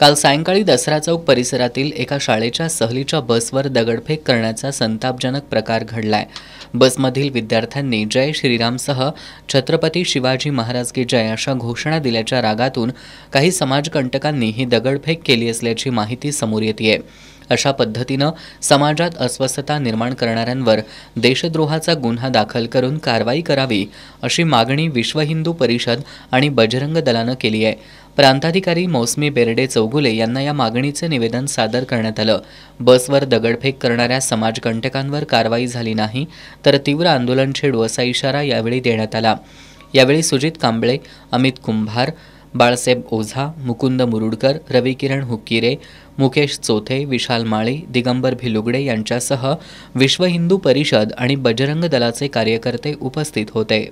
काल सायंकाळी दसरा चौक परिसरातील एका शाळेच्या सहलीच्या बसवर दगडफेक करण्याचा संतापजनक प्रकार घडलाय। बसमधील विद्यार्थ्यांनी जय श्रीरामसह छत्रपती शिवाजी महाराज की जय अशा घोषणा दिल्याच्या रागातून काही समाजकंटकांनी ही दगडफेक केली असल्याची माहिती समोर येतेय। अशा पद्धतीनं समाजात अस्वस्थता निर्माण करणाऱ्यांवर देशद्रोहाचा गुन्हा दाखल करून कारवाई करावी अशी मागणी विश्व हिंदू परिषद आणि बजरंग दलानं केली आहे। प्रांताधिकारी मौसमी बेर्डे चौगुले यांना या मागणीचे निवेदन सादर करण्यात आलं। बसवर दगडफेक करणाऱ्या समाजकंटकांवर कारवाई झाली नाही तर तीव्र आंदोलन छेडू असा इशारा यावेळी देण्यात आला। यावेळी सुजित कांबळे, अमित कुंभार, बाळासाहेब ओझा, मुकुंद मुरुडकर, रविकिरण हुक्किरे, मुकेश चोथे, विशाल माळी, दिगंबर भिलुगडे यांच्यासह विश्व हिंदू परिषद आणि बजरंग दलाचे कार्यकर्ते उपस्थित होते।